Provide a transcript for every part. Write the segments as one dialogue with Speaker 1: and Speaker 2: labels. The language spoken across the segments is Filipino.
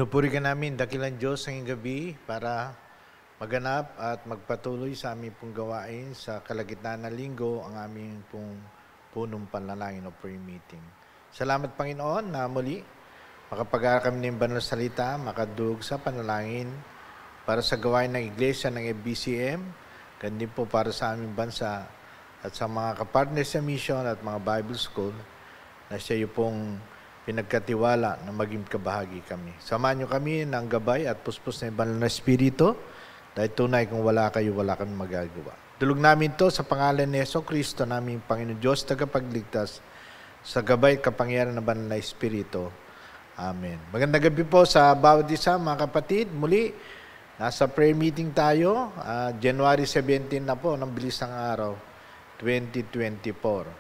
Speaker 1: Pinupuri ka namin, dakilang Diyos ngayong gabi para maganap at magpatuloy sa aming pong gawain sa kalagitnaan ng linggo ang aming pong punong panlalangin o prayer meeting. Salamat Panginoon na muli makapag-aaral kami ng banal salita, makadug sa panalangin para sa gawain ng iglesia ng FBCM, ganun po para sa aming bansa at sa mga kapartner sa mission at mga Bible School na siya yung pong pinagkatiwala na maging kabahagi kami. Samahan niyo kami ng gabay at puspos na banal na Espiritu dahil tunay kung wala kayo, wala kami magagawa. Dulog namin to sa pangalan ni Jesucristo, naming Panginoon Diyos, tagapagligtas, sa gabay at kapangyarihan ng banal na Espiritu. Amen. Magandang gabi po sa bawat isa, mga kapatid. Muli, nasa prayer meeting tayo. January 17 na po, ng bilis ng araw, 2024.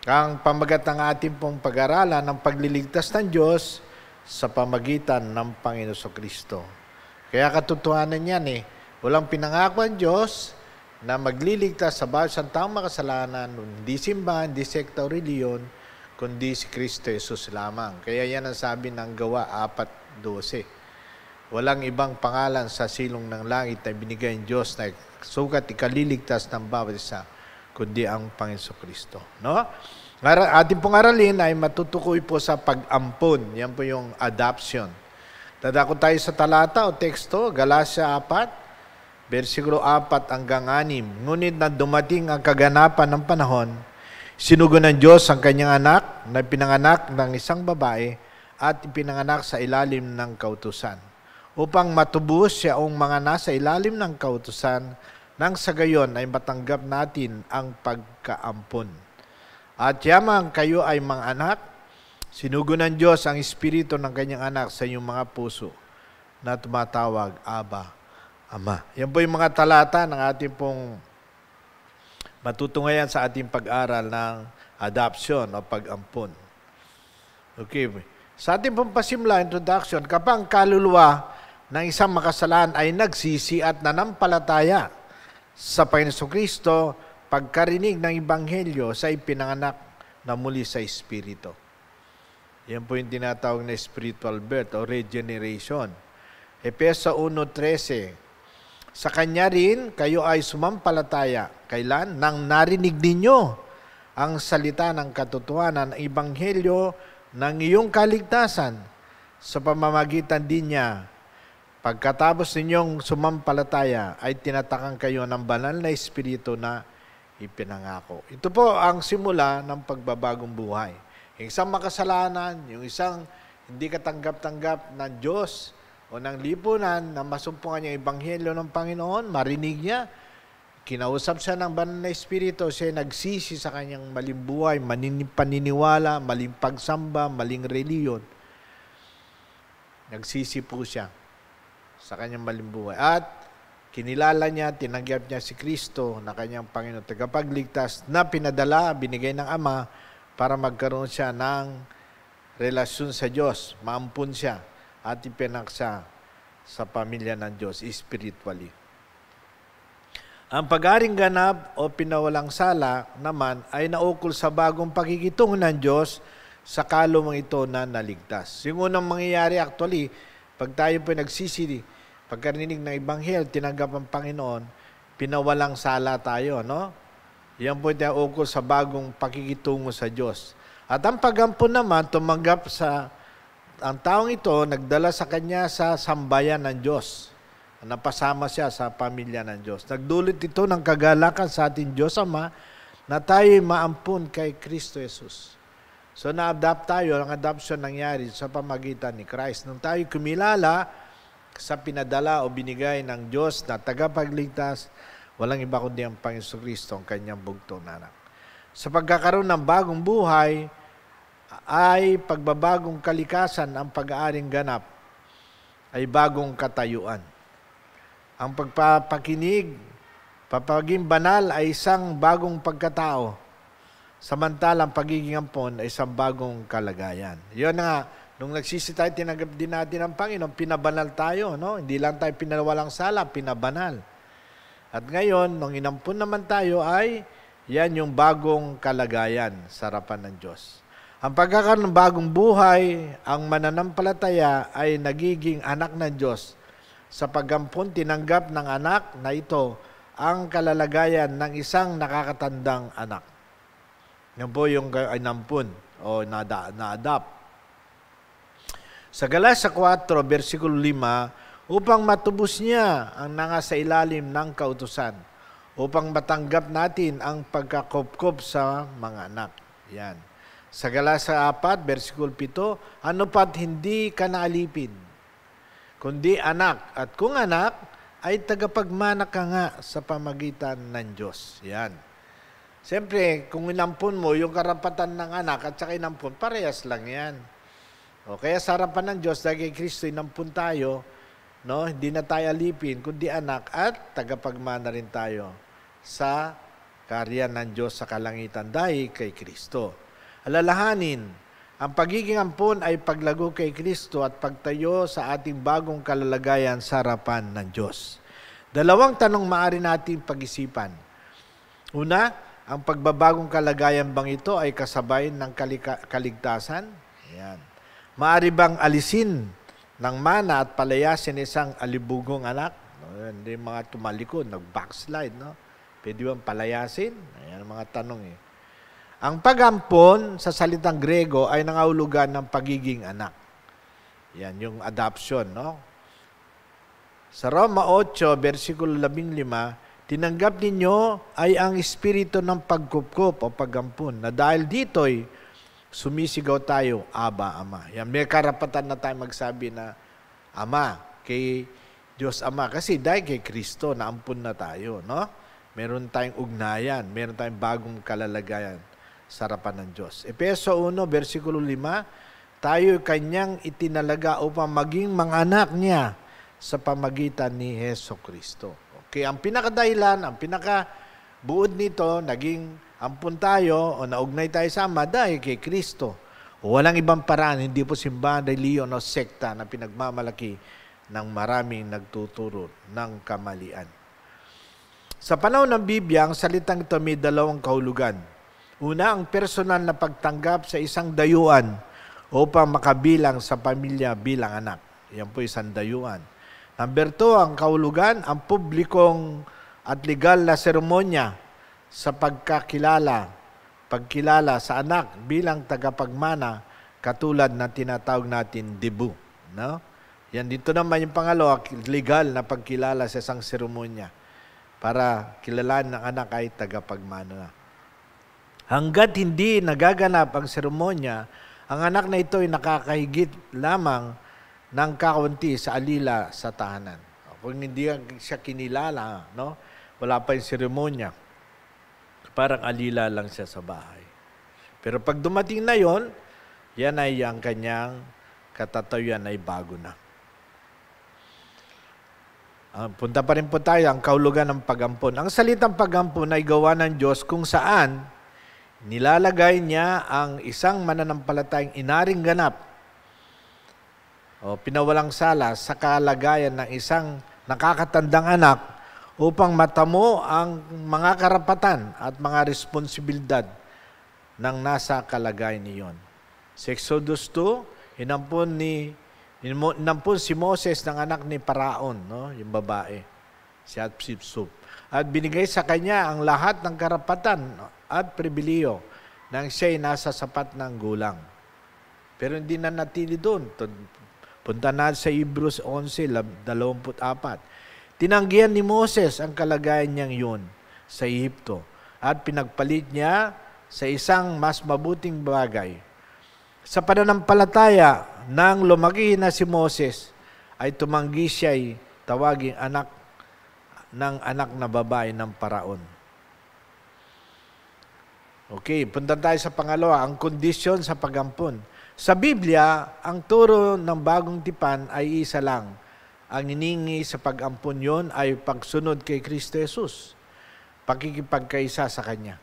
Speaker 1: Ang pamagat ng ating pong pag-aralan ng pagliligtas ng Diyos sa pamagitan ng Panginoon Jesucristo. Kaya katotohanan yan walang pinangako ang Diyos na magliligtas sa bawat isang taong makasalanan, hindi simbahan, hindi sekta o reliyon, kundi si Kristo Jesus lamang. Kaya yan ang sabi ng Gawa 4:12. Walang ibang pangalan sa silong ng langit na binigay ng Diyos na sukat ikaliligtas ng bawat isa, kundi ang Panginoon Kristo. No? Ating pong aralin ay matutukoy po sa pag-ampon. Yan po yung adoption. Dadako tayo sa talata o teksto, Galatia 4, versikulo 4 hanggang 6. Ngunit na dumating ang kaganapan ng panahon, sinugo ng Diyos ang kanyang anak na pinanganak ng isang babae at ipinanganak sa ilalim ng kautusan, upang matubos siya ang mga nasa ilalim ng kautusan, nang sa gayon ay matanggap natin ang pagkaampon. At yamang kayo ay mga anak, sinugo ng Diyos ang espiritu ng kanyang anak sa inyong mga puso na tumatawag, Aba, Ama. Yan po yung mga talata ng ating pong matutungayan sa ating pag-aral ng adoption o pag-ampon. Okay. Sa ating pong pasimula, introduction, kapag ang kaluluwa ng isang makasalan ay nagsisi at nanampalataya sa Panginoon Kristo, pagkarinig ng Ebanghelyo sa ipinanganak na muli sa Espiritu. Yan po yung tinatawag na spiritual birth o regeneration. Efeso 1:13. Sa Kanya rin kayo ay sumampalataya. Kailan? Nang narinig ninyo ang salita ng katotohanan ng Ebanghelyo ng iyong kaligtasan sa pamamagitan din niya. Pagkatapos ninyong sumampalataya, ay tinatakan kayo ng banal na Espiritu na ipinangako. Ito po ang simula ng pagbabagong buhay. Yung isang makasalanan, yung isang hindi katanggap-tanggap ng Diyos o ng lipunan na masumpungan niya Ebanghelyo ng Panginoon, marinig niya, kinausap siya ng banal na Espiritu, siya nagsisi sa kanyang maling buhay, paniniwala, maling pagsamba, maling reliyon. Nagsisi po siya sa kanyang maling buhay. At kinilala niya, tinanggap niya si Kristo na kanyang Panginoon tagapagligtas na pinadala, binigay ng Ama para magkaroon siya ng relasyon sa Diyos, maampun siya at ipinaksa sa pamilya ng Diyos spiritually. Ang pag-aring ganap o pinawalang sala naman ay naukol sa bagong pakikitungo ng Diyos sa kalumang ito na naligtas. Yung unang mangyayari actually, pag tayo po nagsisili, pagkarinig ng Ebanghelyo, tinanggap ang Panginoon, pinawalang sala tayo, no? Yan po yung ukol sa bagong pakikitungo sa Diyos. At ang pag-ampon naman, tumanggap sa, ang taong ito, nagdala sa kanya sa sambayan ng Diyos. Napasama siya sa pamilya ng Diyos. Nagdulot ito ng kagalakan sa ating Diyos Ama na tayo'y maampun kay Kristo Jesus. So na-adapt tayo, ang adoption nangyari sa pamagitan ni Christ. Nung tayo kumilala sa pinadala o binigay ng Diyos na tagapagligtas, walang iba kundi ang Panginoon Kristo, ang kanyang bugtong na anak. Sa pagkakaroon ng bagong buhay, ay pagbabagong kalikasan ang pag-aaring ganap, ay bagong katayuan. Ang pagpapakinig, papaging banal ay isang bagong pagkatao, samantalang pagiging ampon ay isang bagong kalagayan. Yun nga, nung nagsisi tayo, tinanggap din natin ang Panginoon, pinabanal tayo, no? Hindi lang tayo pinawalang sala, pinabanal. At ngayon, nung inampun naman tayo ay, yan yung bagong kalagayan sa harapan ng Diyos. Ang pagkakaroon ng bagong buhay, ang mananampalataya ay nagiging anak ng Diyos. Sa pagampun, tinanggap ng anak na ito ang kalalagayan ng isang nakakatandang anak. Yan po yung inampun o na-adapt. Sa Galatia 4, versikulo 5, upang matubos niya ang nangasa ilalim ng kautusan, upang matanggap natin ang pagkakopkop sa mga anak. Yan. Sa Galatia 4, versikulo 7, ano pat hindi ka naalipin, kundi anak, at kung anak, ay tagapagmana ka nga sa pamagitan ng Diyos. Yan. Siyempre, kung inampun mo yung karapatan ng anak at saka inampun, parehas lang yan. O kaya sa harapan ng Diyos, dahil kay Kristo inampun tayo, no? Hindi na tayo alipin, kundi anak at tagapagmana rin tayo sa karya ng Diyos sa kalangitan dahil kay Kristo. Alalahanin, ang pagiging ampun ay paglago kay Kristo at pagtayo sa ating bagong kalalagayan sa harapan ng Diyos. Dalawang tanong maaari natin pag-isipan. Una, ang pagbabagong kalagayan bang ito ay kasabay ng kaligtasan? Ayan. Maaari bang alisin ng mana at palayasin isang alibugong anak? No, hindi mga tumalikod, nag-backslide, no? Pwede bang palayasin? Ayan ang mga tanong eh. Ang pag-ampon sa salitang Grego ay nangahulugan ng pagiging anak. Yan, yung adoption, no? Sa Roma 8, versikulo 15, tinanggap ninyo ay ang espiritu ng pagkupkup o pag-ampon, na dahil dito'y sumisigaw tayo, Aba, Ama. Yan, may karapatan na tayo magsabi na Ama, kay Diyos Ama. Kasi dahil kay Kristo, naampun na tayo, no? Meron tayong ugnayan, meron tayong bagong kalalagayan sa harapan ng Diyos. Efeso 1, versikulo 5, tayo kanyang itinalaga upang maging mga anak niya sa pamagitan ni Heso Kristo. Okay, ang pinakadahilan, ang pinakabuod nito, naging ampun tayo o naugnay tayo sa Ama dahil kay Kristo. Walang ibang paraan, hindi po simbahan, reliyon o sekta na pinagmamalaki ng maraming nagtuturo ng kamalian. Sa panahon ng Biblia, ang salitang ito may dalawang kahulugan. Una, ang personal na pagtanggap sa isang dayuhan upang makabilang sa pamilya bilang anak. Yan po isang dayuhan. Number 2, ang kahulugan, ang publikong at legal na seremonya sa pagkilala sa anak bilang tagapagmana katulad na tinatawag natin debut. No? Yan dito naman yung pangalawa, legal na pagkilala sa isang seremonya para kilalaan ng anak ay tagapagmana. Hanggat hindi nagaganap ang seremonya, ang anak na ito ay nakakahigit lamang ng kaunti sa alila sa tahanan. Kung hindi siya kinilala, no? Wala pa yung seremonya. Parang alila lang siya sa bahay. Pero pag dumating na yon, yan ay ang kanyang katatayuan ay bago na. Punta pa rin po tayo, ang kahulugan ng pag-ampon. Ang salitang pag-ampon ay gawa ng Diyos kung saan nilalagay niya ang isang mananampalatayang inaring ganap o pinawalang sala sa kalagayan ng isang nakakatandang anak upang matamo ang mga karapatan at mga responsibilidad ng nasa kalagayan niyon. Sa Exodus 2, inampun si Moses ng anak ni Paraon, no? Yung babae, si Hatshepsut. At binigay sa kanya ang lahat ng karapatan at pribiliyo nang siya'y nasa sapat ng gulang. Pero hindi na natili doon. Punta na sa Hebrews 11:24. Tinanggihan ni Moses ang kalagayan niyang yun sa Ehipto at pinagpalit niya sa isang mas mabuting bagay. Sa pananampalataya, nang lumaki na si Moses, ay tumanggi siya'y tawaging anak na babae ng Paraon. Okay, punta tayo sa pangalawa, ang kondisyon sa pag-ampon. Sa Biblia, ang turo ng bagong tipan ay isa lang. Ang hiningi sa pag-ampon yon ay pagsunod kay Kristo Jesus. Pakikipagkaisa sa Kanya.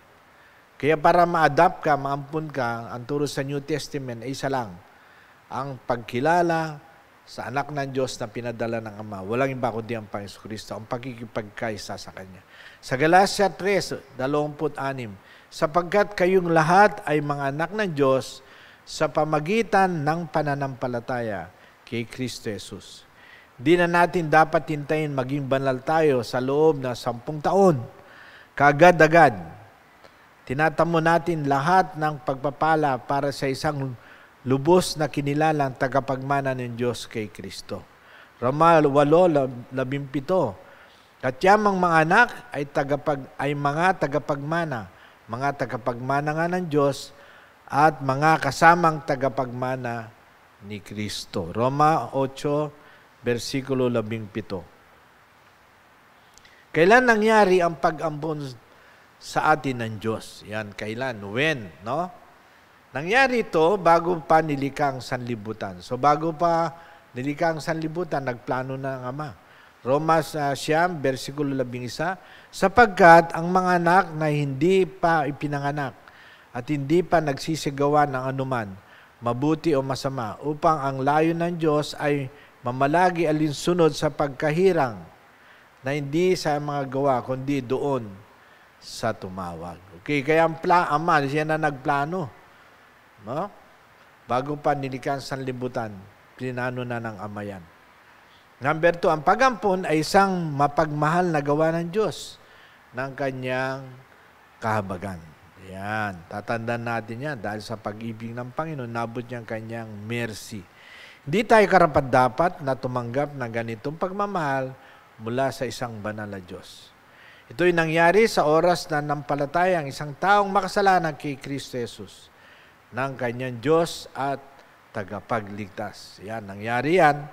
Speaker 1: Kaya para ma-adapt ka, maampun ka, ang turo sa New Testament ay isa lang. Ang pagkilala sa anak ng Diyos na pinadala ng Ama. Walang iba kundi ang Panginoon Kristo. Ang pakikipagkaisa sa Kanya. Sa Galatia 3:26, sapagkat kayong lahat ay mga anak ng Diyos sa pamagitan ng pananampalataya kay Kristo Jesus. Di na natin dapat hintayin maging banal tayo sa loob ng 10 taon. Kaagad-agad, tinatamo natin lahat ng pagpapala para sa isang lubos na kinilalang tagapagmana ng Diyos kay Kristo. Roma 8:17. At yamang mga anak ay mga tagapagmana nga ng Diyos at mga kasamang tagapagmana ni Kristo. Roma 8:17. Kailan nangyari ang pag-ambon sa atin ng Diyos? Yan, kailan? When, no? Nangyari ito bago pa nilikha ang sanlibutan. So bago pa nilikha ang sanlibutan, nagplano na ang Ama. Roma 9:11, sapagkat ang mga anak na hindi pa ipinanganak at hindi pa nagsisigawa ng anuman, mabuti o masama, upang ang layo ng Diyos ay mamalagi alinsunod sa pagkahirang na hindi sa mga gawa, kundi doon sa tumawag. Okay, kaya ang Ama, siya na nagplano. No? Bago pa nilikha ang sanlibutan, plinano na ng Ama yan. Number 2, ang pag-ampon ay isang mapagmahal na gawa ng Diyos ng kanyang kahabagan. Yan, tatandaan natin yan dahil sa pag-ibig ng Panginoon, nabot niyang kanyang mercy. Hindi tayo karapat-dapat na tumanggap ng ganitong pagmamahal mula sa isang banal na Diyos. Ito'y nangyari sa oras na nampalataya ang isang taong makasalanan kay Kristo Jesus ng kanyang Diyos at tagapagligtas. Yan, nangyari yan.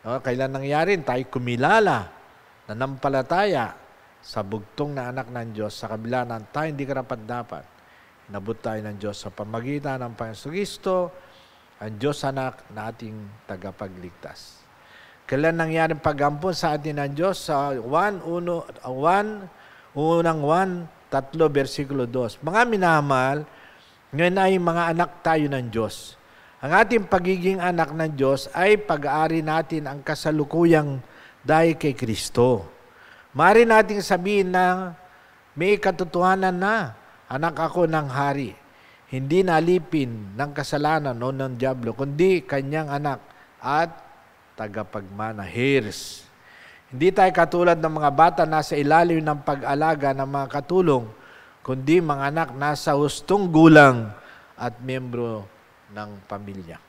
Speaker 1: No, kailan nangyari? Tayo kumilala na nampalataya sa bugtong na anak ng Diyos sa kabila ng tayo hindi karapat-dapat. Inabot tayo ng Diyos sa pamagitan ng Panginoon Kristo, ang Diyos anak na ating tagapagligtas. Kailan nangyari ang pag-ampon sa atin ng Diyos? Sa 1:3, versikulo 2. Mga minamahal, ngayon ay mga anak tayo ng Diyos. Ang ating pagiging anak ng Diyos ay pag-aari natin ang kasalukuyang dahil kay Kristo. Maaari nating sabihin na may katotohanan na anak ako ng hari. Hindi nalipin ng kasalanan o ng dyablo, kundi kanyang anak at tagapagmana, heirs. Hindi tayo katulad ng mga bata nasa ilalim ng pag-alaga ng mga katulong, kundi mga anak nasa hustong gulang at miyembro ng pamilya.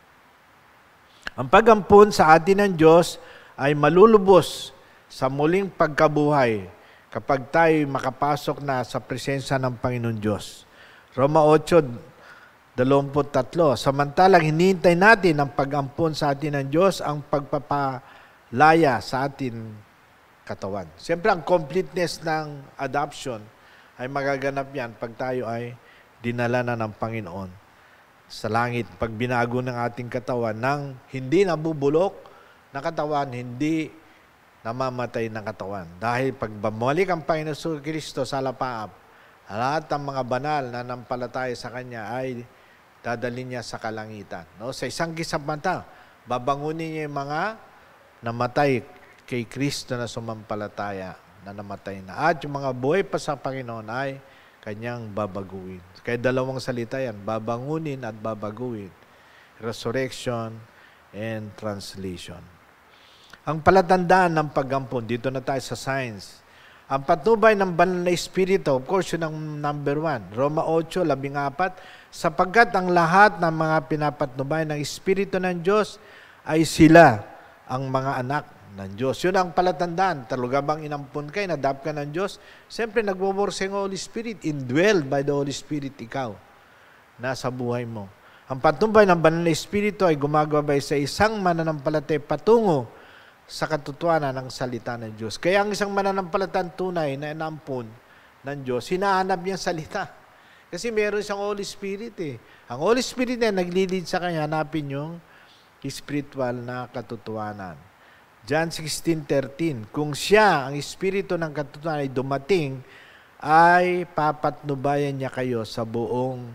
Speaker 1: Ang pag-ampon sa atin ng Diyos ay malulubos sa muling pagkabuhay kapag tayo makapasok na sa presensya ng Panginoon Diyos. Roma 8:23, samantalang hinihintay natin ang pag-ampon sa atin ng Diyos, ang pagpapalaya sa atin katawan. Siyempre, ang completeness ng adoption ay magaganap yan pag tayo ay dinala na ng Panginoon sa langit. Pag binago ng ating katawan ng hindi nabubulok na katawan, hindi namamatay na katawan. Dahil pag bumalik ang Panginoon Kristo sa lapaap, lahat ng mga banal na nampalataya sa Kanya ay dadalhin niya sa kalangitan. No? Sa isang kisamanta, babangunin niya yung mga namatay kay Kristo na sumampalataya, na namatay na. At yung mga buhay pa sa Panginoon ay Kanyang babaguhin. Kaya dalawang salita yan, babangunin at babaguhin. Resurrection and translation. Ang palatandaan ng pag-ampon, dito na tayo sa science. Ang patnubay ng banal na Espiritu, of course, yun ang number 1. Roma 8:14, sapagkat ang lahat ng mga pinapatnubay ng Espiritu ng Diyos ay sila ang mga anak ng Diyos. Yun ang palatandaan. Talaga bang inampun ka, inadapt ka ng Diyos? Siyempre, nagwo-work ang Holy Spirit. Indwelled by the Holy Spirit, ikaw, nasa buhay mo. Ang patnubay ng banal na Espiritu ay gumagabay sa isang mananampalataya patungo sa katotohanan ng salita ng Diyos. Kaya ang isang mananampalatayang tunay na inampun ng Diyos, hinahanap niya salita. Kasi meron siyang Holy Spirit eh. Ang Holy Spirit na naglilid sa kanya, hanapin yung spiritual na katotohanan. John 16:13, kung siya, ang Espiritu ng katotohanan ay dumating, ay papatnubayan niya kayo sa buong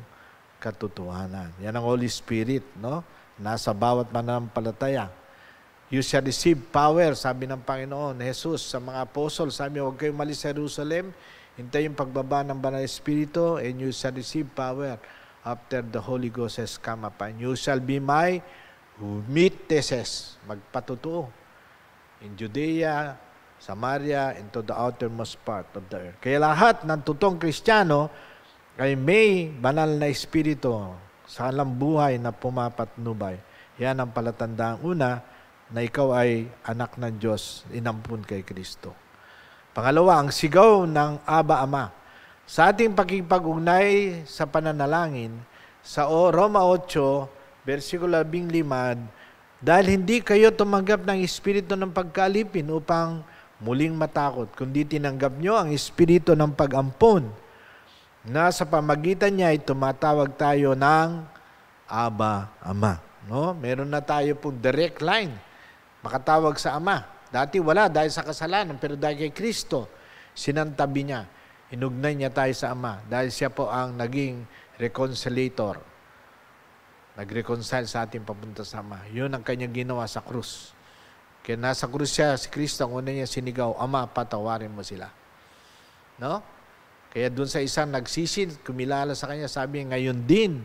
Speaker 1: katotohanan. Yan ang Holy Spirit, no? Nasa bawat mananampalataya. You shall receive power, sabi ng Panginoon, Jesus, sa mga apostol, sabi niya, huwag kayong malis sa Jerusalem, hintay yung pagbaba ng Banal na Espiritu, and you shall receive power after the Holy Ghost has come upon you. You shall be my witnesses. Magpatutuo. In Judea, Samaria, and to the outermost part of the earth. Kaya lahat ng totoong Kristiyano ay may banal na espiritu sa alam buhay na pumapatnubay. Yan ang palatandaan una na ikaw ay anak ng Diyos, inampun kay Kristo. Pangalawa, ang sigaw ng Aba Ama. Sa ating pakipag-ugnay sa pananalangin, sa Roma 8, versikulo 15, dahil hindi kayo tumanggap ng espiritu ng pagkalipin upang muling matakot, kundi tinanggap nyo ang espiritu ng pag-ampon, na sa pamagitan niya ay tumatawag tayo ng Aba Ama. No? Meron na tayo pong direct line, makatawag sa Ama. Dati wala dahil sa kasalanan, pero dahil kay Kristo, sinantabi niya, inugnay niya tayo sa Ama dahil siya po ang naging reconciliator. Nag-reconcile sa ating papunta sa Ama. Yun ang kanyang ginawa sa krus. Kaya nasa krus siya, si Kristo, ang una niya sinigaw, Ama, patawarin mo sila. No? Kaya dun sa isang nagsisid, kumilala sa kanya, sabi, ngayon din,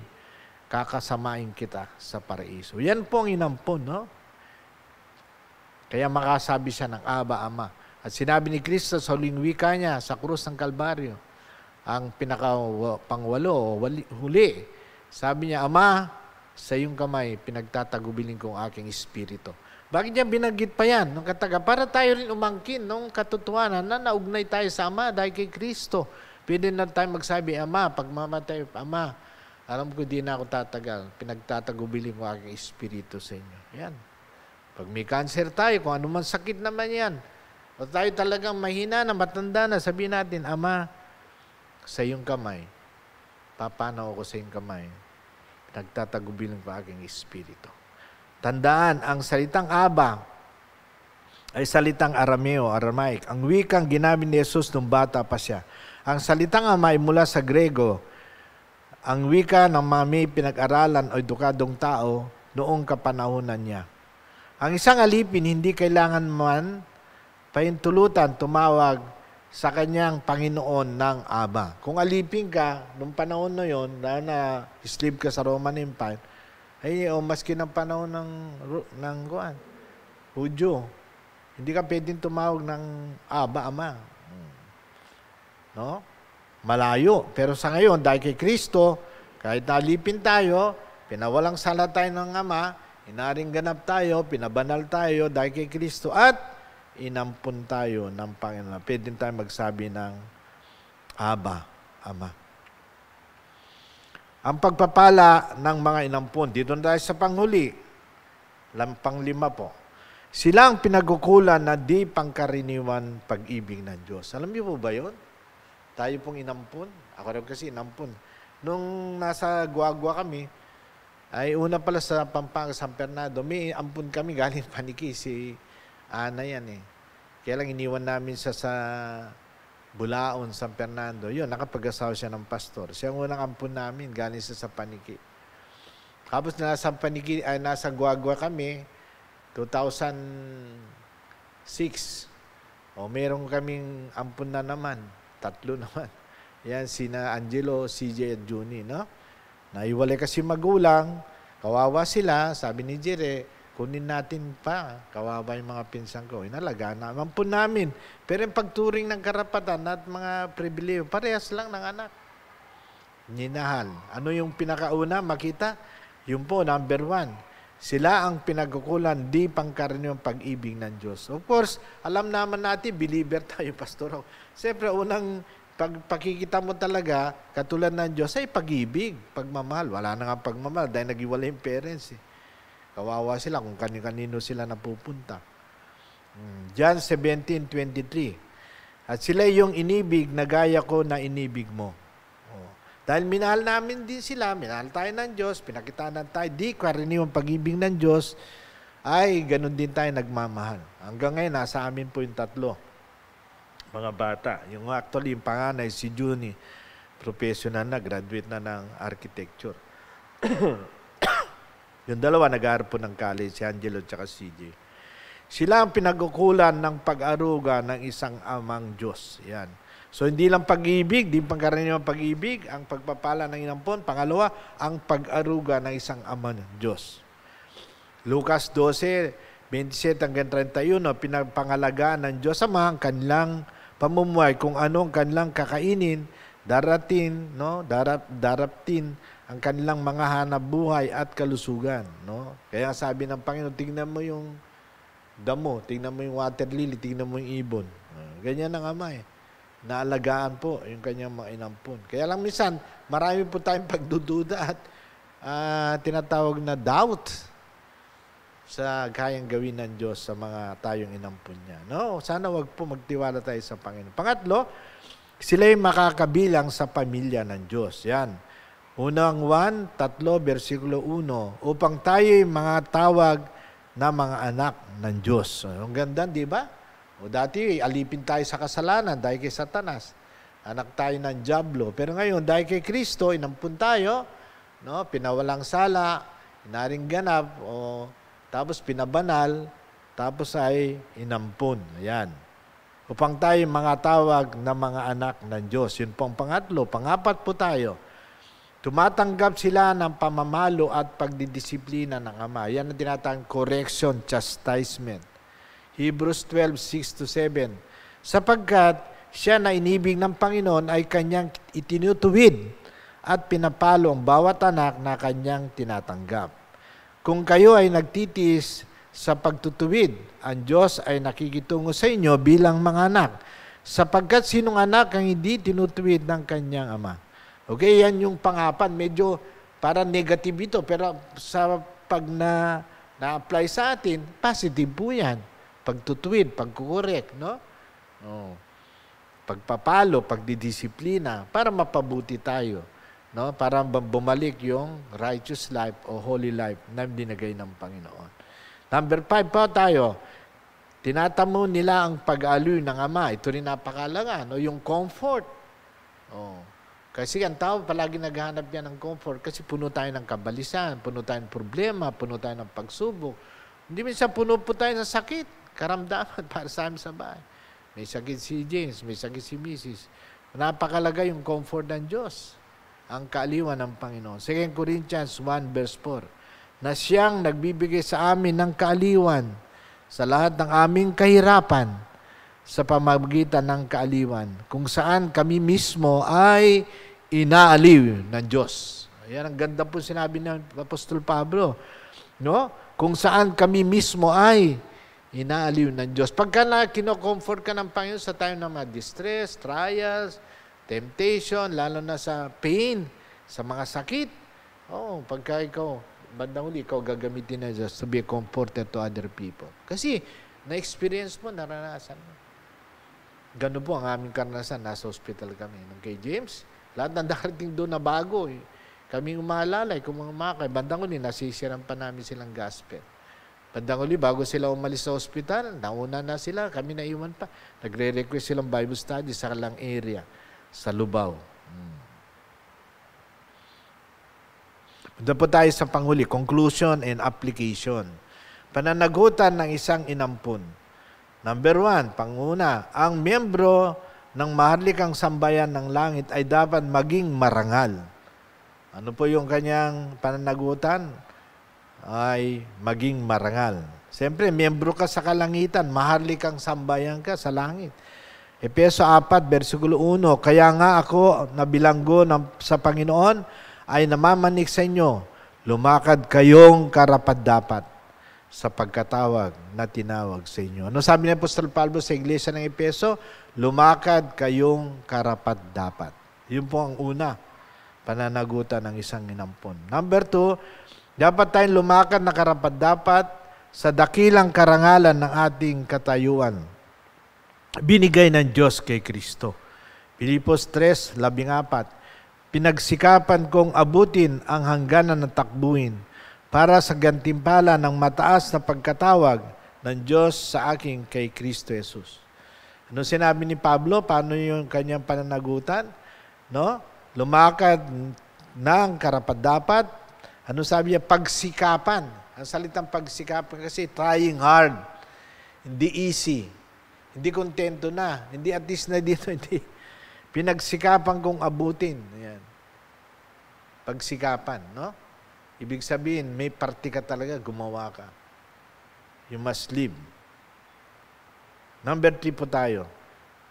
Speaker 1: kakasamain kita sa paraiso. Yan po ang inampon, no? Kaya makasabi siya ng Aba, Ama. At sinabi ni Kristo sa huling wika niya sa krus ng Kalbaryo, ang pinaka-pangwalo, huli, sabi niya, Ama, sa iyong kamay, pinagtatagubilin ko ang aking espiritu. Bakit niya binanggit pa yan? Nung kataga, para tayo rin umangkin nung katotohanan na naugnay tayo sa Ama dahil kay Kristo. Pwede na tayo magsabi, Ama, pag mamatay, Ama, alam ko di na ako tatagal. Pinagtatagubilin ko ang aking espiritu sa inyo. Yan. Pag may cancer tayo, kung ano man sakit naman yan, o tayo talagang mahina na, matanda na, sabihin natin, Ama, sa iyong kamay, papanaw ako sa iyong kamay, pinagtatagubilin ko ang aking espiritu. Tandaan, ang salitang Aba ay salitang Aramaic. Ang wikang ginamit ni Jesus nung bata pa siya. Ang salitang Ama ay mula sa Grego. Ang wika ng mga may pinag-aralan o edukadong tao noong kapanahunan niya. Ang isang alipin, hindi kailangan man pahintulutan tumawag sa kanyang Panginoon ng Aba. Kung alipin ka, nung panahon na yon, na slave ka sa Roman Empire, ay maski ng panahon ng Hudyo, hindi ka pwedeng tumawag ng Aba, Ama. No? Malayo. Pero sa ngayon, dahil kay Kristo, kahit alipin tayo, pinawalang sala tayo ng Ama, inaring ganap tayo, pinabanal tayo dahil kay Kristo, at inampun tayo ng Panginoon. Pwede tayo magsabi ng Aba, Ama. Ang pagpapala ng mga inampun, dito na tayo sa panghuli, pang-5 po. Sila ang pinagukulan na di pangkaraniwan pag-ibig ng Diyos. Alam niyo po ba yun? Tayo pong inampun. Ako rin kasi inampun. Nung nasa Guagua kami, ay una pala sa Pampanga, San Fernando, may ampun kami galing Paniki, si Ana yan eh. Kaya lang iniwan namin sa Bulaon, San Fernando. Yun, nakapag-asawa siya ng pastor. Siya ang unang ampun namin, galing sa Paniki. Tapos nasa Paniki, ay nasa Guagua kami, 2006. O meron kaming ampun na naman, 3 naman. Yan, sina Angelo, CJ at Juni, no? Naiwalay kasi magulang, kawawa sila, sabi ni Jere, kunin natin pa, kawawa yung mga pinsan ko. Inalaga naman po namin. Pero yung pagturing ng karapatan at mga pribileyo, parehas lang ng anak. Ninahal. Ano yung pinakauna makita? Yung po, number 1. Sila ang pinagkukulan, di pangkaraniwang pag-ibig ng Diyos. Of course, alam naman natin, believer tayo, pastor. Siyempre, unang pakikita mo talaga, katulad ng Diyos, ay pag-ibig, pagmamahal. Wala na nga pagmamahal dahil nag-iwalay yung parents. Kawawa sila kung kanino sila napupunta. John 17:23. At sila yung inibig na gaya ko na inibig mo. Dahil minahal namin din sila, minahal tayo ng Diyos, pinakitanan tayo, di karaniwang pag-ibig ng Diyos, ay ganun din tayo nagmamahal. Hanggang ngayon, nasa amin po yung 3. Mga bata. Yung actually, yung panganay, si Juni, professional na, graduate na ng architecture. Yung 2, nag-aaral po ng college, si Angelo at CJ. Sila ang pinagukulan ng pag-aruga ng isang amang Diyos. Yan. So, hindi lang pag-ibig, di pangkaraniwang pag-ibig, ang pagpapala ng inampon. Pangalawa, ang pag-aruga ng isang ama ng Diyos. Lucas 12:27-31, pinapangalagaan ng Diyos Ama ang kanilang pamumuhay, kung anong kanilang kakainin, darating ang kanilang mga hanap buhay at kalusugan. No? Kaya sabi ng Panginoon, tingnan mo yung damo, tingnan mo yung water lily, tingnan mo yung ibon. Ganyan ang Ama eh. Naalagaan po yung kanyang mga inampon. Kaya lang minsan, marami po tayong pagdududa at tinatawag na doubt sa kayang gawin ng Diyos sa mga tayong inampon niya. No? Sana wag po magtiwala tayo sa Panginoon. Pangatlo, sila'y makakabilang sa pamilya ng Diyos. Yan. Unang 1:3, versikulo 1, upang tayo'y mga tawag na mga anak ng Diyos. So, ang ganda, di ba? O dati, alipin tayo sa kasalanan dahil kay Satanas. Anak tayo ng Diablo. Pero ngayon, dahil kay Kristo, inampun tayo, no? Pinawalang sala, inaring ganap, tapos pinabanal, tapos ay inampun. Ayan. Upang tayo mga tawag na mga anak ng Diyos. Yun po ang pangatlo. Pangapat po tayo. Tumatanggap sila ng pamamalo at pagdidisiplina ng Ama. Yan ang tinatawag correction, chastisement. Hebrews 12:6-7. Sapagkat siya na inibig ng Panginoon ay kanyang itinutuwid at pinapalo ang bawat anak na kanyang tinatanggap. Kung kayo ay nagtitiis sa pagtutuwid, ang Diyos ay nakikitungo sa inyo bilang mga anak, sapagkat sinong anak ang hindi tinutuwid ng kanyang ama? Okay, yan yung pangapan. Medyo parang negative ito, pero sa pag na-apply sa atin, positive po yan. Pagtutuwid, pagkukorek, no? Pagpapalo, pagdidisiplina, para mapabuti tayo. No? Para bumalik yung righteous life o holy life na binigay ng Panginoon. Number 5 po tayo. Tinatamo nila ang pag-aloy ng Ama. Ito rin napakalaga. No? Yung comfort. Kasi ang tao palagi naghahanap niya ng comfort kasi puno tayo ng kabalisan, puno tayo ng problema, puno tayo ng pagsubok. Hindi minsan puno po tayo ng sakit, karamdaman para sa amin sa bahay. May sakit si James, may sakit si Mrs. Napakalaga yung comfort ng Diyos. Ang kaaliwan ng Panginoon. 2 Corinthians 1:4, na siyang nagbibigay sa amin ng kaaliwan sa lahat ng aming kahirapan sa pamamagitan ng kaaliwan, kung saan kami mismo ay inaaliw ng Diyos. Ayan, ang ganda po sinabi ng Apostol Pablo. No? Kung saan kami mismo ay inaaliw ng Diyos. Pagka kinocomfort ka ng Panginoon sa time ng mga distress, trials, temptation, lalo na sa pain, sa mga sakit. Pagka ikaw, bandang uli, ikaw gagamitin na Diyos to be comforted to other people. Kasi, na-experience mo, naranasan mo. Ganun po ang aming karanasan. Nasa hospital kami. Nung kay James, lahat ng darating doon na bago. Kami umalalay, kung mga makay, bandang uli, nasisiran pa namin silang gospel. Bandang uli, bago sila umalis sa hospital, nauna na sila, kami naiwan pa. Nagre-request silang Bible study sa kalang area, sa Lubao. Punta po tayo sa panghuli, conclusion and application. Pananagutan ng isang inampun. Number 1, panguna, ang miyembro ng maharlikang sambayan ng langit ay dapat maging marangal. Ano po yung kanyang pananagutan? Ay maging marangal. Siyempre, miyembro ka sa kalangitan, maharlikang sambayan ka sa langit. Efeso 4:1, kaya nga ako nabilanggo sa Panginoon ay namamanik sa inyo, lumakad kayong karapat-dapat sa pagkatawag na tinawag sa inyo. Ano sabi ni Apostol Pablo sa iglesia ng Efeso? Lumakad kayong karapat-dapat. Yun po ang una, pananagutan ng isang inampon. Number 2, dapat tayong lumakad na karapat-dapat sa dakilang karangalan ng ating katayuan. Binigay ng Diyos kay Kristo. Pilipos 3:14, pinagsikapan kong abutin ang hangganan ng takbuhin para sa gantimpala ng mataas na pagkatawag ng Diyos sa akin kay Kristo Jesus. Ano sinabi ni Pablo? Paano yung kanyang pananagutan? No? Lumakad ng karapat-dapat. Ano sabi niya? Pagsikapan. Ang salitang pagsikapan kasi trying hard. Hindi easy. Hindi kontento na. Hindi at least na dito. Pinagsikapan kong abutin. Ayan. Pagsikapan, no? Ibig sabihin, may party ka talaga, gumawa ka. You must live. Number 3 po tayo.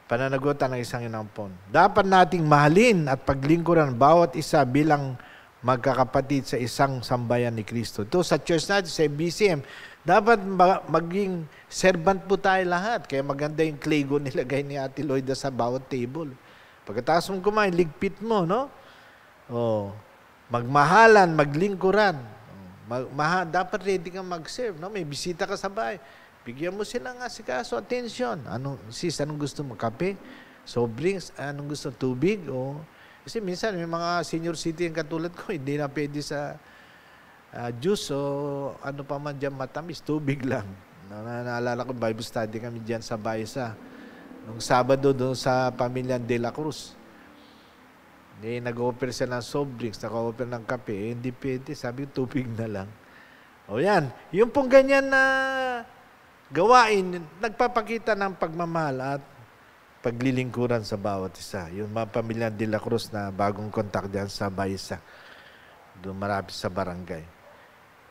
Speaker 1: Pananagutan ng isang inampon. Dapat nating mahalin at paglingkuran bawat isa bilang magkakapatid sa isang sambayan ni Kristo. Ito sa church natin, sa BCM, dapat maging servant po tayo lahat. Kaya maganda yung Claygo nilagay ni Ate Lloyda sa bawat table. Pagkatapos mong kumain, ligpit mo, no? Oh, magmahalan, maglingkuran. Dapat ready kang mag-serve, no? May bisita ka sa bahay. Bigyan mo sila ng asikaso, attention. Anong gusto mo? Kape? Soft drinks? Anong gusto? Tubig? O, kasi minsan, may mga senior citizen katulad ko, hindi na pwede sa juice o ano pa man dyan matamis, tubig lang. Naalala ko, Bible study kami dyan sa Baisa. Nung Sabado doon sa pamilya De La Cruz. Nag-offer sila ng soft drinks, nag-offer ng kape, hindi pwede, sabi ko, tubig na lang. O yan, yung pong ganyan na gawain, nagpapakita ng pagmamahal at paglilingkuran sa bawat isa. Yung mga pamilya De La Cruz na bagong kontak dyan sa Baisa. Doon marami sa barangay.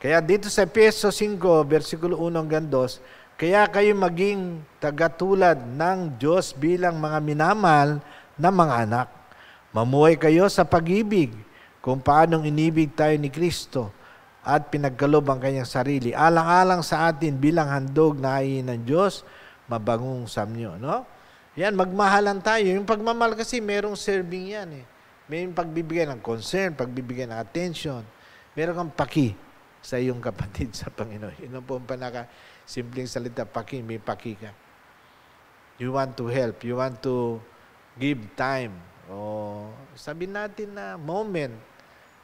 Speaker 1: Kaya dito sa Efeso 5, versikulo 1 hanggang 2, kaya kayo maging tagatulad ng Diyos bilang mga minamahal na mga anak. Mamuhay kayo sa pag-ibig kung paanong inibig tayo ni Kristo at pinagkalob ang kanyang sarili. Alang-alang sa atin bilang handog na hain ng Diyos, mabangong samnyo. No? Yan, magmahalan tayo. Yung pagmamahal kasi merong serving yan. May pagbibigay ng concern, pagbibigay ng attention. Meron kang paki sa iyong kapatid sa Panginoon. Yun ang po ang simpleng salita, paki, may paki ka. You want to help, you want to give time, o sabihin natin na moment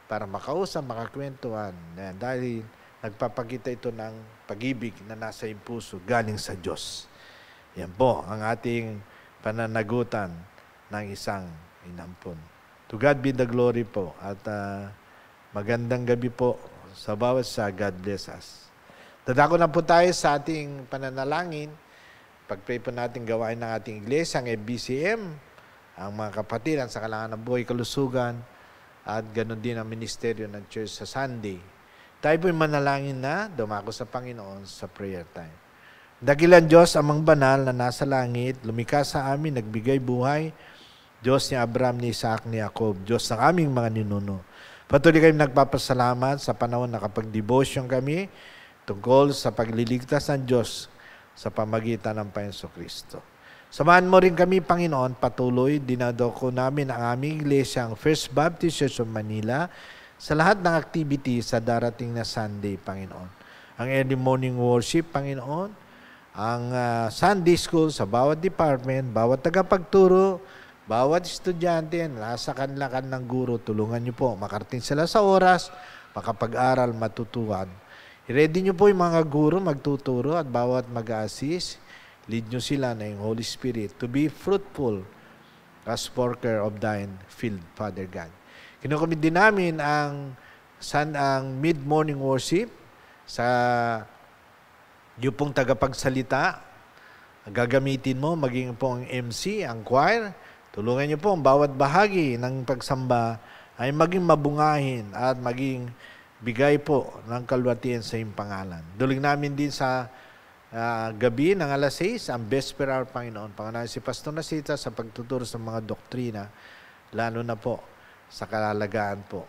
Speaker 1: para makausap, makakwentuhan. Dahil nagpapakita ito ng pag-ibig na nasa iyong puso, galing sa Diyos. Yan po ang ating pananagutan ng isang inampon. To God be the glory po. At magandang gabi po sa bawat sa God bless us. Dadako na po tayo sa ating pananalangin. Pag-pray po natin gawain ng ating iglesia, ang FBCM, ang mga kapatid, ang sa kalangan ng buhay kalusugan, at ganoon din ang ministeryo ng church sa Sunday. Tayo po'y manalangin na, dumako sa Panginoon sa prayer time. Dakilan Diyos, amang banal na nasa langit, lumikha sa amin, nagbigay buhay, Diyos ni Abraham, ni Isaac, ni Jacob, Diyos ng aming mga ninuno. Patuloy kami nagpapasalamat sa panahon na kapag-devotion kami tungkol sa pagliligtas ng Diyos sa pamagitan ng Panginoon Kristo. Samahan mo rin kami, Panginoon, patuloy dinadoko namin ang aming iglesia, ang First Baptist Church of Manila, sa lahat ng activity sa darating na Sunday, Panginoon. Ang early morning worship, Panginoon, ang Sunday school sa bawat department, bawat tagapagturo, bawat estudyante, nasa kanilang guro, tulungan niyo po, makarating sila sa oras, makapag-aral, matutuhan. I-ready niyo po yung mga guro, magtuturo, at bawat mag-assist, lead nyo sila na yung Holy Spirit to be fruitful as worker of thine field, Father God. Kinukomit din namin ang mid-morning worship sa yung pong tagapagsalita. Gagamitin mo, maging po ang MC, ang choir. Tulungan nyo po ang bawat bahagi ng pagsamba ay maging mabungahin at maging bigay po ng kalwatian sa iyong pangalan. Duling namin din sa gabi ng alas 6, ang Vesper Hour, Panginoon. Panginoon si Pastor Nasita sa pagtuturo sa mga doktrina, lalo na po sa kalalagaan po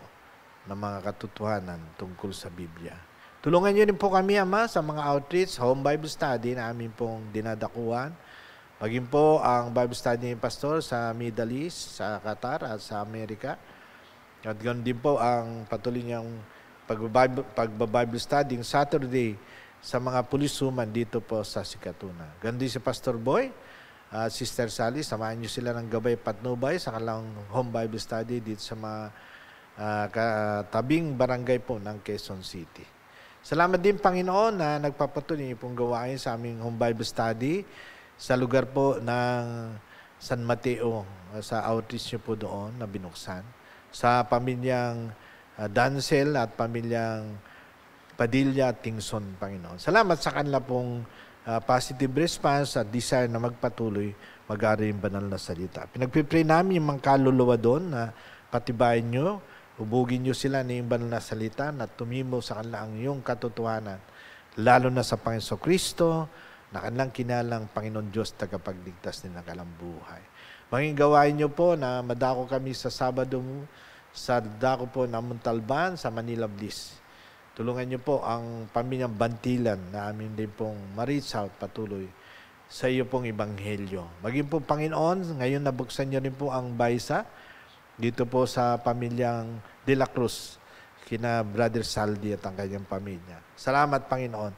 Speaker 1: ng mga katotohanan tungkol sa Biblia. Tulungan niyo din po kami, Ama, sa mga outreach, home Bible study na amin pong dinadakuan. Maging po ang Bible study ni Pastor sa Middle East, sa Qatar at sa Amerika. At ganoon din po ang patuloy niyang pag-Bible study Saturday sa mga pulisuman dito po sa Sikatuna. Gandi si Pastor Boy at Sister Sally, samahan niyo sila ng gabay patnubay sa kanilang home Bible study dito sa mga tabing barangay po ng Quezon City. Salamat din, Panginoon, na nagpapatuloy pong gawain sa aming home Bible study sa lugar po ng San Mateo, sa outreach niyo po doon na binuksan. Sa pamilyang Dancel at pamilyang Padilla at Tingson, Panginoon. Salamat sa kanila pong positive response at desire na magpatuloy mag-aaral yung banal na salita. Pinagpipray namin yung mga kaluluwa doon na patibayin nyo, hubugin nyo sila na yung banal na salita na tumimo sa kanila ang iyong katotohanan, lalo na sa Panginoon Kristo, na kanilang kinalang Panginoon Diyos tagapagligtas nilang kalambuhay. Maging gawain nyo po na madako kami sa Sabado sa dako po ng Montalban sa Manila Bliss. Tulungan niyo po ang pamilyang Bantilan na amin din pong ma-reach out patuloy sa iyo pong Ebanghelyo. Maging po Panginoon, ngayon nabuksan niyo rin po ang baysa dito po sa pamilyang De La Cruz, kina Brother Saldi at ang kanyang pamilya. Salamat Panginoon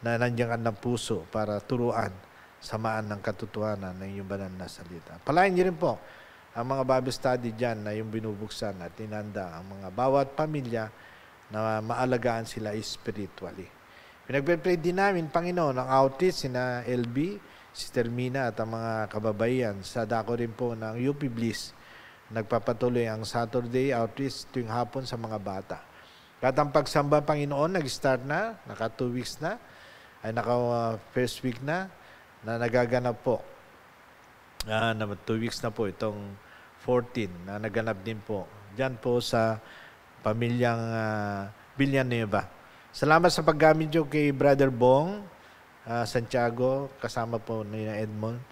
Speaker 1: na nandiyan ka ng puso para turuan, samaan ng katotohanan ng iyong banal na salita. Palain niyo rin po ang mga Bible study dyan na yung binubuksan at tinanda ang mga bawat pamilya na maalagaan sila spiritually. Pinagpe-pray din namin, Panginoon, ang outreach sina LB, Sister Mina at ang mga kababayan sa dako rin po ng UP Bliss. Nagpapatuloy ang Saturday outreach tuwing hapon sa mga bata. At ang pagsamba, Panginoon, nag-start na, naka 2 weeks na, ay naka first week na nagaganap po. 2 weeks na po itong 14 na naganap din po. Diyan po sa pamilyang Villanueva. Salamat sa paggamit nyo kay Brother Bong Santiago, kasama po ni Edmond.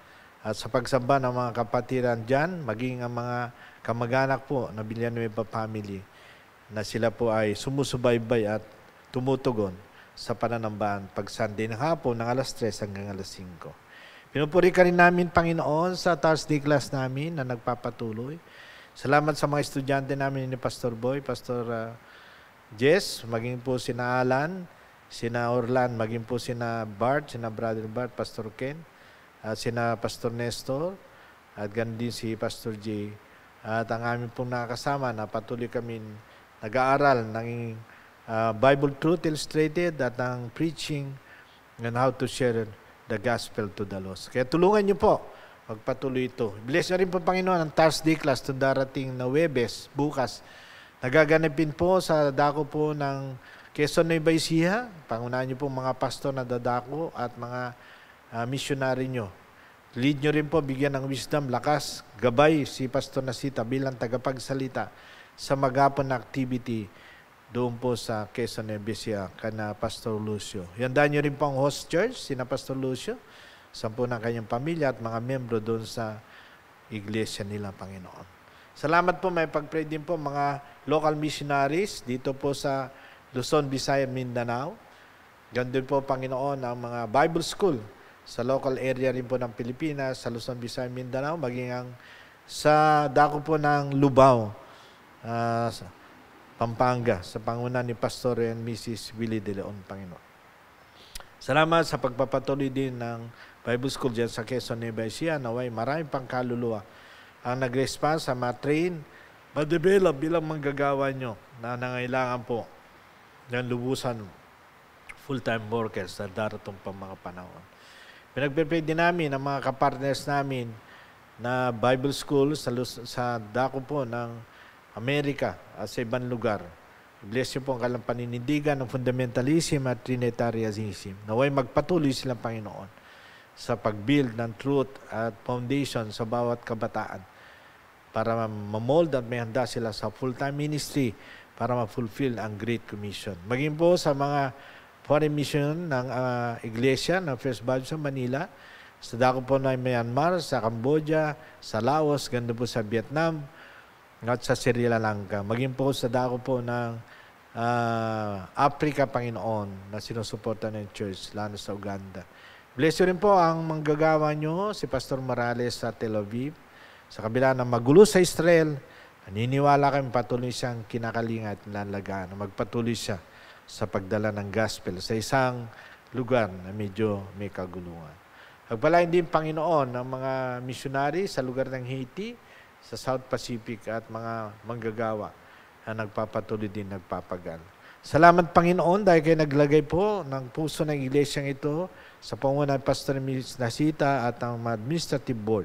Speaker 1: At sa pagsamba ng mga kapatiran dyan, maging ang mga kamag-anak po na Villanueva family, na sila po ay sumusubaybay at tumutugon sa pananambahan pag Sunday ng hapon ng alas 3 hanggang alas 5. Pinupuri ka rin namin, Panginoon, sa Thursday class namin na nagpapatuloy. Salamat sa mga estudyante namin ni Pastor Boy, Pastor Jess, maging po sina Alan, sina Orlan, maging po sina Bart, sina Brother Bart, Pastor Ken, at sina Pastor Nestor, at ganun din si Pastor J. At ang aming pong nakakasama na patuloy kami nag-aaral ng Bible Truth Illustrated at ang preaching and how to share the gospel to the lost. Kaya tulungan niyo po magpatuloy ito. Bless niyo rin po, Panginoon, ang Thursday class to darating na Webes, bukas. Nagaganapin po sa dako po ng Quezon Nueva Ecija. Pangunahan niyo po mga pastor na dadako at mga missionary niyo. Lead niyo rin po, bigyan ng wisdom, lakas, gabay si Pastor Nasita bilang tagapagsalita sa maghapon na activity doon po sa Quezon Nueva Ecija kana Pastor Lucio. Yandaan niyo rin po ang host church, sina Pastor Lucio, 10 ng kanyang pamilya at mga membro doon sa iglesia nila, Panginoon. Salamat po, may pag-pray din po mga local missionaries dito po sa Luzon, Visayas, Mindanao. Gandun po, Panginoon, ang mga Bible school sa local area rin po ng Pilipinas, sa Luzon, Visayas, Mindanao, maging ang sa dako po ng Lubao, Pampanga, sa panguna ni Pastor and Mrs. Willie De Leon, Panginoon. Salamat sa pagpapatuloy din ng Bible School dyan sa Quezon Nueva Ecija. Naway maraming pang kaluluwa ang nag-response sa matrain, ma-develop bilang manggagawa nyo na nangailangan po ng lubusan full-time workers sa daratong pang mga panahon. Pinagpipray din namin ang mga kapartners namin na Bible School sa dako po ng Amerika at sa ibang lugar. Bless niyo po ang kalang paninindigan ng fundamentalism at trinitarianism. Naway magpatuloy silang, Panginoon, sa pag-build ng truth at foundation sa bawat kabataan para mamold at may handa sila sa full-time ministry para ma-fulfill ang Great Commission. Maging po sa mga foreign mission ng iglesia ng First Baptist sa Manila, sa dako po ng Myanmar, sa Cambodia, sa Laos, ganda po sa Vietnam, at sa Sri Lanka. Maging po sa dako po ng Africa, Panginoon, na sinusuporta ng church, lalo sa Uganda. Bless you rin po ang manggagawa nyo, si Pastor Morales sa Tel Aviv. Sa kabila ng magulo sa Israel, naniniwala kami patuloy siyang kinakalinga at nilalagaan. Magpatuloy siya sa pagdala ng gospel sa isang lugar na medyo may kaguluhan. Pagpalain din, Panginoon, ang mga missionary sa lugar ng Haiti, sa South Pacific at mga manggagawa na nagpapatuloy din, nagpapagal. Salamat, Panginoon, dahil kayo naglagay po ng puso ng iglesyang ito sa pangunan ng Pastor Nasita at ang administrative board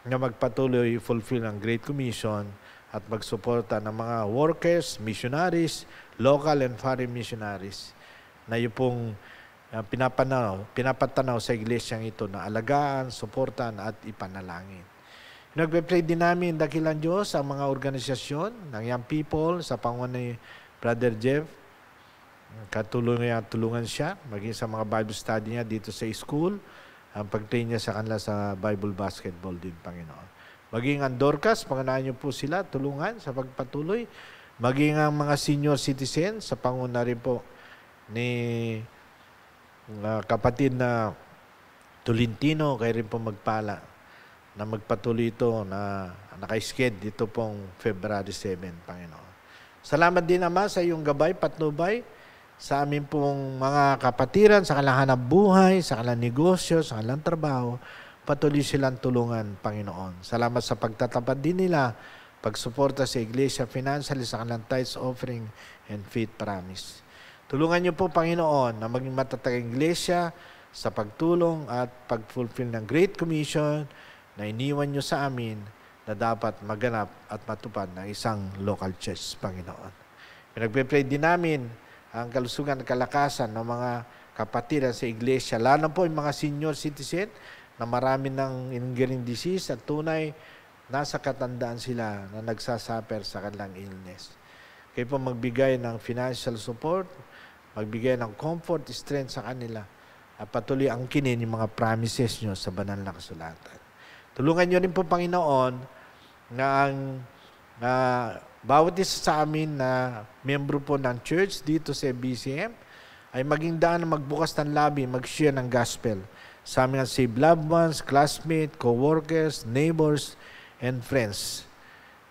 Speaker 1: na magpatuloy fulfill ang Great Commission at magsuporta ng mga workers, missionaries, local and foreign missionaries na yung pong pinapatanaw sa iglesyang ito na alagaan, suportan at ipanalangin. Nagpe-pray din namin, dakilang Diyos, ang mga organisasyon ng young people sa pangunan ni Brother Jeff. Tulungan siya, maging sa mga Bible study niya dito sa school, ang pag-train niya sa kanila sa Bible basketball din, Panginoon. Maging ang Dorcas, pangunahan niyo po sila, tulungan sa pagpatuloy. Maging ang mga senior citizen sa panguna rin po ni kapatid na Tolentino, kayo rin po magpala na magpatuloy ito na naka-sked dito pong February 7, Panginoon. Salamat din, Ama, sa iyong gabay, patnubay, sa amin pong mga kapatiran, sa kanilang hanap buhay, sa kanilang negosyo, sa kanilang trabaho, patuloy silang tulungan, Panginoon. Salamat sa pagtatapad din nila, pagsuporta sa Iglesia financially sa kanilang tithes, offering, and faith promise. Tulungan niyo po, Panginoon, na maging matatag ang Iglesia sa pagtulong at pag-fulfill ng Great Commission na iniwan niyo sa amin na dapat maganap at matupad ng isang local church, Panginoon. Pinagpe-pray din namin ang kalusugan at kalakasan ng mga kapatiran sa Iglesia, lalo po yung mga senior citizen na marami ng lingering disease at tunay nasa katandaan sila na nagsasuffer sa kanilang illness. Kayo po magbigay ng financial support, magbigay ng comfort, strength sa kanila, at patuloy angkinin yung mga promises nyo sa banal na kasulatan. Tulungan nyo rin po, Panginoon, na ang bawat isa sa amin na membro po ng church dito sa BCM ay maging daan na magbukas ng labi, mag-share ng gospel sa aming saved loved ones, classmates, co-workers, neighbors, and friends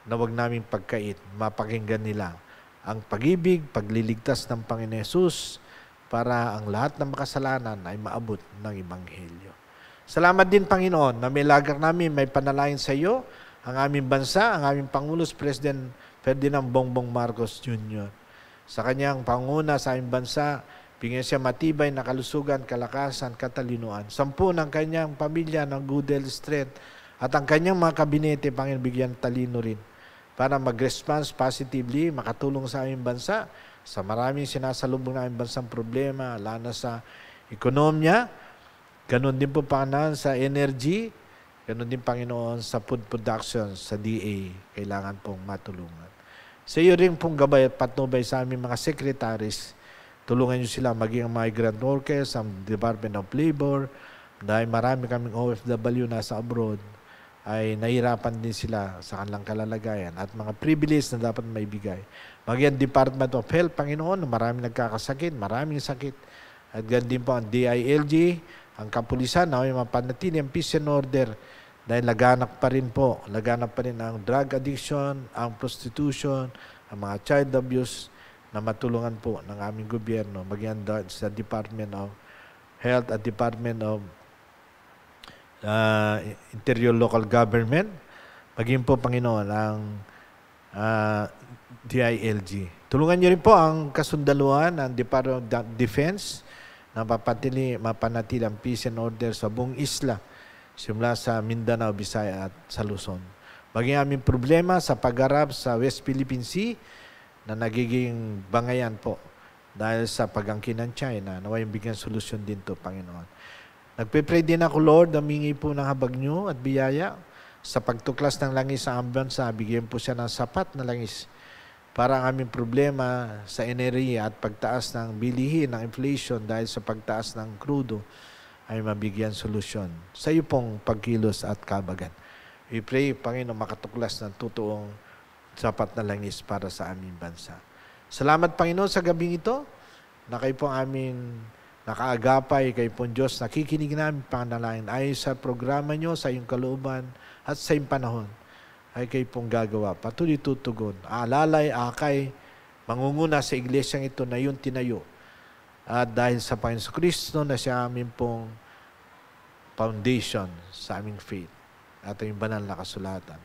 Speaker 1: na wag naming pagkait, mapakinggan nila ang pag-ibig, pagliligtas ng Panginoon Hesus para ang lahat ng makasalanan ay maabot ng Ebanghelyo. Salamat din, Panginoon, na may lagar namin, may panalangin sa iyo, ang aming bansa, ang aming Pangulo, President Ferdinand Bongbong Marcos Jr. Sa kanyang panguna sa aming bansa, bigyan siya matibay na kalusugan, kalakasan, katalinuan. 10 ng kanyang pamilya ng good health, strength, at ang kanyang mga kabinete, Panginoon, bigyan talino rin para mag-response positively, makatulong sa aming bansa, sa maraming sinasalubong na aming bansang problema, lalo na sa ekonomiya, ganun din po, Panginoon, sa energy, ganun din, Panginoon, sa food production, sa DA, kailangan pong matulungan. Sa iyo rin pong gabay at patnubay sa aming mga secretaries, tulungan niyo sila maging migrant workers, ang Department of Labor, dahil marami kaming OFW nasa abroad, ay nahirapan din sila sa kanilang kalalagayan at mga privilege na dapat maibigay. Maging Department of Health, Panginoon, maraming nagkakasakit, maraming sakit. At ganun din po ang DILG, ang kapulisan, na may mapanatili ang peace and order dahil laganap pa rin ang drug addiction, ang prostitution, ang mga child abuse na matulungan po ng aming gobyerno, maging sa Department of Health at Department of Interior Local Government, maging po, Panginoon, ang DILG. Tulungan niyo rin po ang kasundaluhan ng Department of Defense na mapanatili ang peace and order sa buong isla, simula sa Mindanao, Visaya at sa Luzon. Maging aming problema sa pagharap sa West Philippine Sea na nagiging bangayan po dahil sa pag-angkin ng China, naway bigyan solusyon din to, Panginoon. Nagpe-pray din ako, Lord, humingi po ng habag niyo at biyaya sa pagtuklas ng langis sa aming bansa. Bigyan po siya ng sapat na langis para ang aming problema sa enerhiya at pagtaas ng bilihin, ng inflation dahil sa pagtaas ng krudo ay mabigyan solusyon sa iyo pong pagkilos at kabagan. We pray, Panginoon, makatuklas ng totoong sapat na langis para sa aming bansa. Salamat, Panginoon, sa gabing ito na kayo po aming nakaagapay, kayo pong Diyos, nakikinig namin panalangin ayon sa programa nyo, sa iyong kalooban at sa iyong panahon ay kayo pong gagawa. Patuloy tutugon. Alalay, akay, mangunguna sa iglesyang ito na yung tinayo. At dahil sa Panginoon Kristo na siya amin pong foundation sa aming faith at ang banal na kasulatan.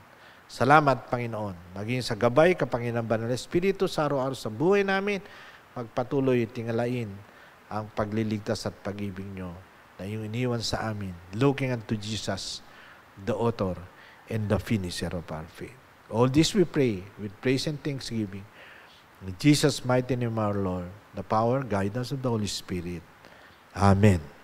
Speaker 1: Salamat, Panginoon. Maging sa gabay, kapangyarihan ng Banal na Espiritu sa araw-araw sa buhay namin, magpatuloy tingalain ang pagliligtas at pag-ibig nyo na yung iniwan sa amin, looking unto Jesus, the author and the finisher of our faith. All this we pray with praise and thanksgiving. In Jesus' mighty name, our Lord, the power, guidance of the Holy Spirit.
Speaker 2: Amen.